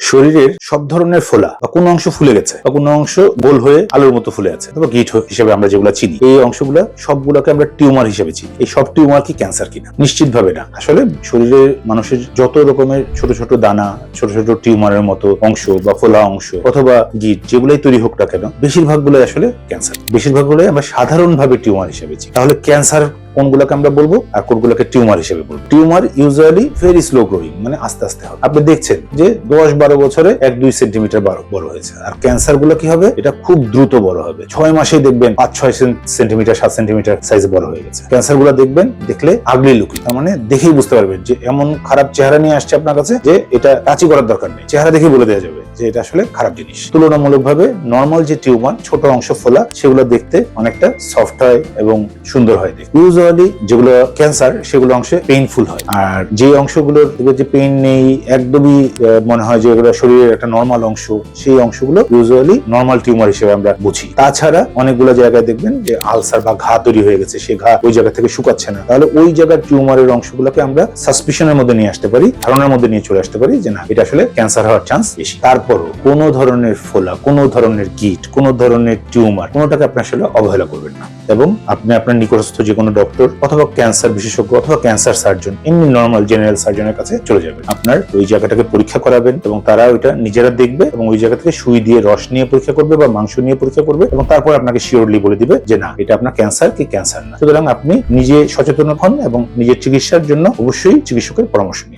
শরীরের সব ধরনের ফোলা বা কোনো অংশ ফুলে গেছে বা কোনো অংশ গোল হয়ে আলুর মতো ফুলে আছে বা গিট হিসেবে আমরা যেগুলো চিনি, এই অংশগুলো সবগুলোকে আমরা টিউমার হিসেবে চিনি। এই সব টিউমার কি ক্যান্সার কিনা? নিশ্চিত ভাবে না। আসলে শরীরের মানুষের যত রকমের ছোট ছোট দানা, ছোট ছোট টিউমারের মতো অংশ বা ফোলা অংশ অথবা গিট যেগুলাই তৈরি হোক না কেন, বেশিরভাগগুলোই আসলে ক্যান্সার। বেশিরভাগগুলোই আমরা সাধারণভাবে টিউমার হিসেবে চিনি। তাহলে ক্যান্সার কোনগুলোকে আমরা বলবো আর কোনগুলোকে টিউমার হিসেবে বলবো? Tumour usually very slow growing, মানে আস্তে আস্তে হবে। আপনি দেখছেন যে 10-12 বছরে 1-2 সেন্টিমিটার বড় হয়েছে। আর ক্যান্সার গুলো কি হবে? এটা খুব দ্রুত বড় হবে। 6 মাসেই দেখবেন 5-6 সেন্টিমিটার 7 সেন্টিমিটার সাইজে বড় হয়ে গেছে। ক্যান্সার গুলো দেখবেন দেখলে আগলি লুকিং, তার মানে দেখেই বুঝতে পারবেন যে এমন খারাপ চেহারা নিয়ে আসছে আপনার কাছে যে এটা টাচই করার দরকার নেই, চেহারা দেখে বলে দেওয়া যাবে যে এটা আসলে খারাপ জিনিস। তুলনামূলকভাবে নর্মাল যে টিউমার, ছোট অংশ ফোলা, সেগুলো দেখতে অনেকটা সফট হয় এবং সুন্দর হয় দেখতে। ইউজুয়ালি যেগুলো ক্যান্সার সেগুলো অংশে পেইনফুল হয়, আর যে অংশগুলোর যে পেইন নেই, একদমই মনে হয় যে এগুলো শরীরের একটা নর্মাল অংশ, সেই অংশগুলো ইউজুয়ালি নর্মাল টিউমার হিসেবে আমরা বুঝি। তাছাড়া অনেকগুলো জায়গায় দেখবেন যে আলসার বা ঘা তৈরি হয়ে গেছে, সে ঘা ওই জায়গা থেকে শুকাচ্ছে না, তাহলে ওই জায়গার টিউমারের অংশগুলোকে আমরা সাসপিশনের মধ্যে নিয়ে আসতে পারি, ধারণার মধ্যে নিয়ে চলে আসতে পারি যে না, এটা আসলে ক্যান্সার হওয়ার চান্স বেশি। তারপরও কোনো ধরনের ফোলা, কোনো ধরনের গিট, কোনো ধরনের টিউমার, কোনোটাকে আপনি আসলে অবহেলা করবেন না, এবং আপনি আপনার নিকটস্থ যে কোনো ডক্টর অথবা ক্যান্সার বিশেষজ্ঞ অথবা ক্যান্সার সার্জন, এমনি নর্মাল জেনারেল সার্জনের কাছে চলে যাবেন। আপনার ওই জায়গাটাকে পরীক্ষা করাবেন এবং তারা ওইটা নিজেরা দেখবে এবং ওই জায়গা থেকে সুই দিয়ে রস নিয়ে পরীক্ষা করবে বা মাংস নিয়ে পরীক্ষা করবে এবং তারপর আপনাকে শিওরলি বলে দিবে যে না, এটা আপনার ক্যান্সার কি ক্যান্সার না। সুতরাং আপনি নিজে সচেতন হন এবং নিজের চিকিৎসার জন্য অবশ্যই চিকিৎসকের পরামর্শ নিন।